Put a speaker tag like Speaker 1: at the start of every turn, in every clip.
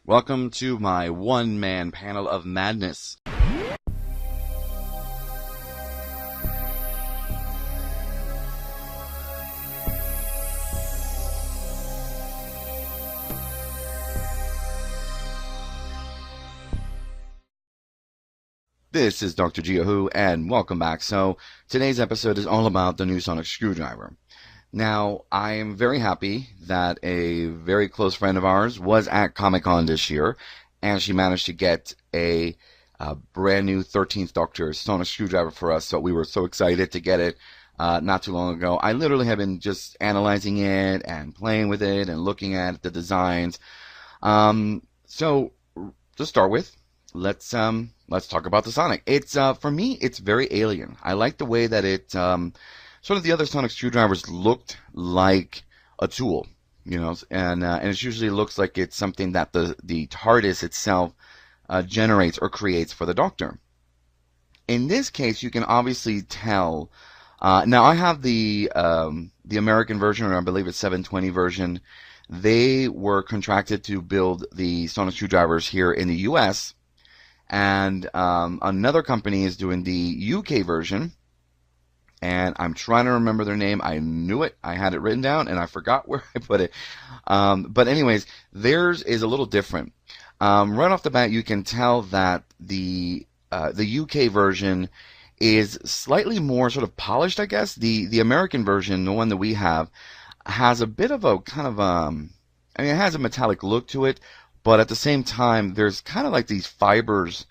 Speaker 1: Welcome to my one-man panel of madness. This is Dr. Gio Who, and welcome back. So, today's episode is all about the new sonic screwdriver. Now, I am very happy that a very close friend of ours was at Comic-Con this year, and she managed to get a brand new 13th Doctor sonic screwdriver for us, so we were so excited to get it not too long ago. I literally have been just analyzing it and playing with it and looking at the designs. So, to start with, let's talk about the Sonic. It's for me, it's very alien. I like the way that it sort of the other sonic screwdrivers looked like a tool, you know, and it usually looks like it's something that the TARDIS itself generates or creates for the Doctor. In this case, you can obviously tell. Now, I have the American version, or I believe it's 720 version. They were contracted to build the sonic screwdrivers here in the U.S., and another company is doing the UK version. And I'm trying to remember their name. I knew it. I had it written down, and I forgot where I put it. But anyways, theirs is a little different. Right off the bat, you can tell that the UK version is slightly more sort of polished, I guess. The American version, the one that we have, has a bit of a kind of I mean, it has a metallic look to it, but at the same time, there's kind of like these fibers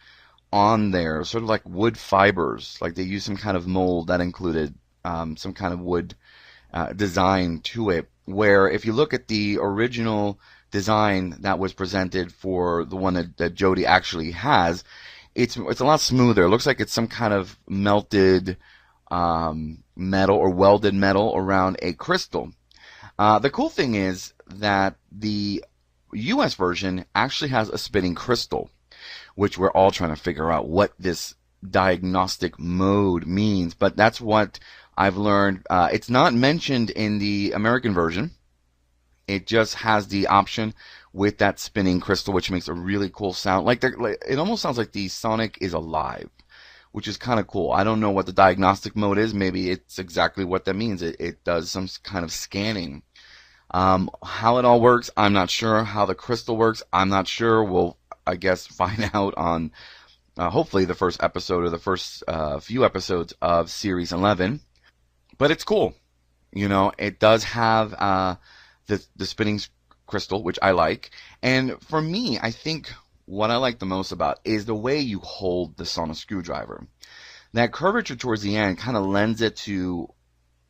Speaker 1: on there, sort of like wood fibers, like they used some kind of mold that included some kind of wood design to it, where if you look at the original design that was presented for the one that Jodie actually has, it's a lot smoother. It looks like it's some kind of melted metal or welded metal around a crystal. The cool thing is that the US version actually has a spinning crystal, which we're all trying to figure out what this diagnostic mode means. But that's what I've learned. It's not mentioned in the American version. It just has the option with that spinning crystal, which makes a really cool sound. Like it almost sounds like the Sonic is alive, which is kind of cool. I don't know what the diagnostic mode is. Maybe it's exactly what that means. It does some kind of scanning. How it all works, I'm not sure. How the crystal works, I'm not sure. We'll, I guess, find out on hopefully the first episode or the first few episodes of Series 11. But it's cool. You know, it does have the spinning crystal, which I like. And for me, I think what I like the most about is the way you hold the sonic screwdriver. That curvature towards the end kind of lends it to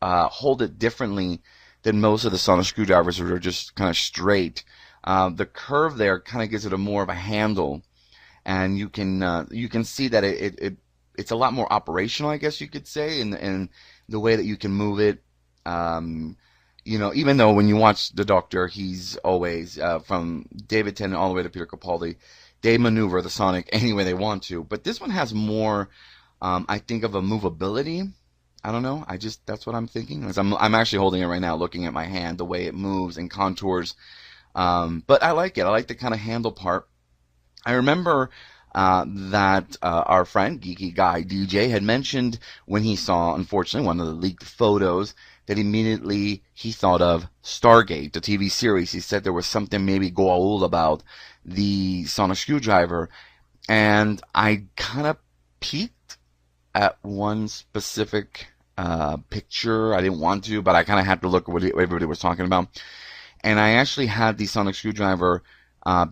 Speaker 1: hold it differently than most of the sonic screwdrivers, which are just kind of straight. The curve there kind of gives it a more of a handle, and you can see that it's a lot more operational, I guess you could say, in the way that you can move it. You know, even though when you watch the Doctor, he's always from David Tennant all the way to Peter Capaldi, they maneuver the Sonic any way they want to. But this one has more, I think, of a movability. I don't know. That's what I'm thinking. I'm actually holding it right now, looking at my hand, the way it moves and contours. But I like it. I like the kind of handle part. I remember that our friend, Geeky Guy DJ, had mentioned when he saw, unfortunately, one of the leaked photos, that immediately he thought of Stargate, the TV series. He said there was something maybe Goa'uld about the sonic screwdriver. And I kind of peeked at one specific picture. I didn't want to, but I kind of had to look at what everybody was talking about. And I actually had the sonic screwdriver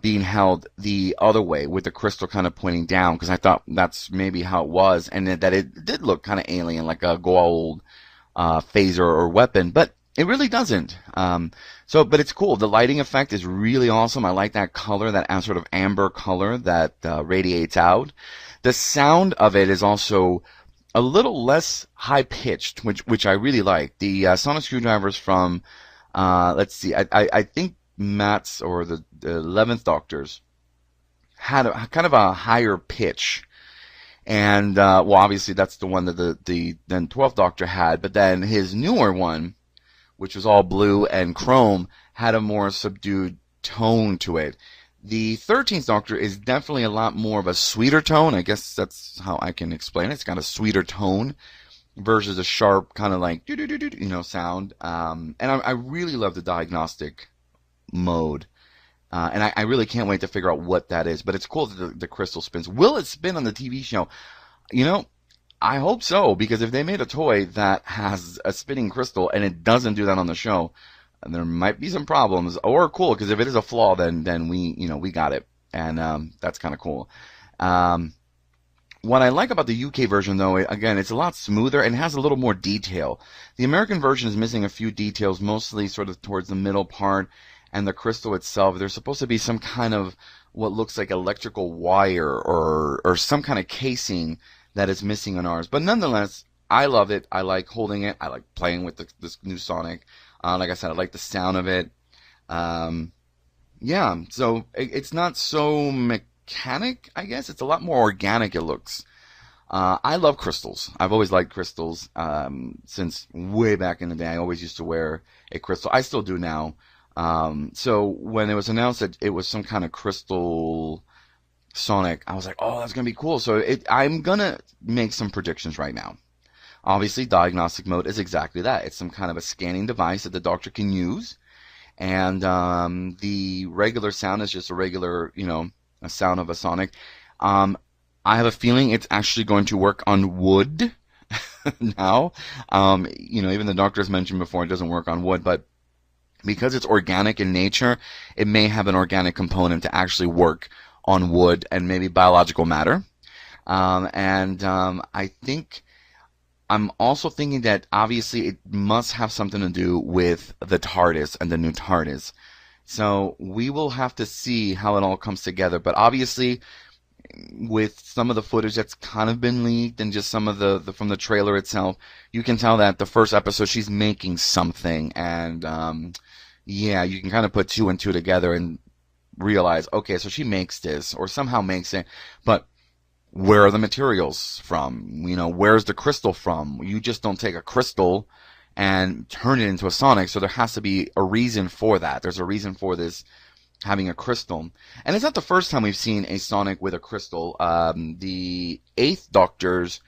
Speaker 1: being held the other way, with the crystal kind of pointing down, because I thought that's maybe how it was, and that it did look kind of alien, like a Goa'uld phaser or weapon, but it really doesn't. But it's cool. The lighting effect is really awesome. I like that color, that sort of amber color that radiates out. The sound of it is also a little less high-pitched, which I really like. The sonic screwdrivers from, let's see, I think Matt's, or the 11th Doctor's, had a kind of a higher pitch. And, well, obviously that's the one that the then 12th Doctor had, but then his newer one, which was all blue and chrome, had a more subdued tone to it. The 13th Doctor is definitely a lot more of a sweeter tone. I guess that's how I can explain it. It's got a sweeter tone versus a sharp kind of like sound. And I really love the diagnostic mode. And I really can't wait to figure out what that is. But it's cool that the crystal spins. Will it spin on the TV show? You know, I hope so, because if they made a toy that has a spinning crystal and it doesn't do that on the show, there might be some problems. Or cool, because if it is a flaw, then we got it, and that's kind of cool. Um, what I like about the UK version, though, again, it's a lot smoother and has a little more detail. The American version is missing a few details, mostly sort of towards the middle part and the crystal itself. There's supposed to be some kind of what looks like electrical wire or some kind of casing that is missing on ours. But nonetheless, I love it. I like holding it. I like playing with this new Sonic. Like I said, I like the sound of it. Um, yeah, so it's not so mechanic, I guess. It's a lot more organic, it looks. I love crystals. I've always liked crystals since way back in the day. I always used to wear a crystal. I still do now. So when it was announced that it was some kind of crystal Sonic, I was like, oh, that's going to be cool. So I'm going to make some predictions right now. Obviously, diagnostic mode is exactly that. It's some kind of a scanning device that the doctor can use. And the regular sound is just a regular, a sound of a Sonic. I have a feeling it's actually going to work on wood now. Even the doctor has mentioned before it doesn't work on wood, but because it's organic in nature, it may have an organic component to actually work on wood and maybe biological matter. I think I'm also thinking that obviously it must have something to do with the TARDIS and the new TARDIS. So we will have to see how it all comes together. But obviously, with some of the footage that's kind of been leaked and just some of the from the trailer itself, you can tell that the first episode she's making something, and yeah, you can kind of put two and two together and realize, okay, so she makes this or somehow makes it, but where are the materials from? Where's the crystal from? You just don't take a crystal and turn it into a Sonic, so there has to be a reason for that. There's a reason for this having a crystal. And it's not the first time we've seen a Sonic with a crystal. The 8th Doctor's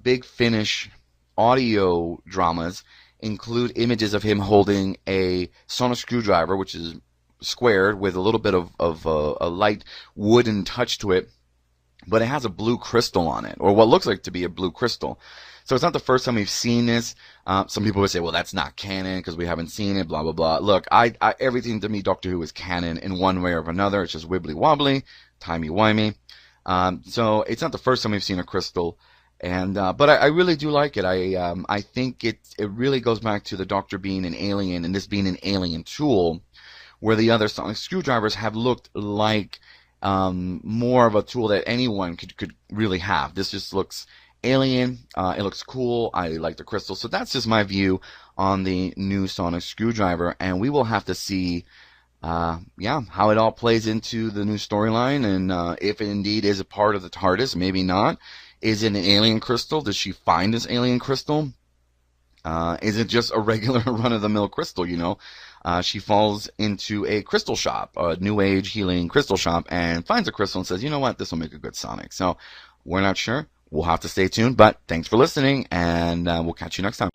Speaker 1: Big Finish audio dramas include images of him holding a sonic screwdriver, which is squared with a little bit of a light wooden touch to it, but it has a blue crystal on it, or what looks like to be a blue crystal. So it's not the first time we've seen this. Some people would say, well, that's not canon because we haven't seen it, blah, blah, blah. Look, everything to me, Doctor Who is canon in one way or another. It's just wibbly wobbly, timey-wimey. So it's not the first time we've seen a crystal. But I really do like it. I think it really goes back to the Doctor being an alien and this being an alien tool, where the other sonic screwdrivers have looked like more of a tool that anyone could really have. This just looks alien. It looks cool. I like the crystal. So that's just my view on the new sonic screwdriver, and we will have to see how it all plays into the new storyline, and if it indeed is a part of the TARDIS, maybe not. Is it an alien crystal? Does she find this alien crystal? Is it just a regular run-of-the-mill crystal, She falls into a crystal shop, a new age healing crystal shop, and finds a crystal and says, you know what, this will make a good Sonic. So we're not sure. We'll have to stay tuned, but thanks for listening, and we'll catch you next time.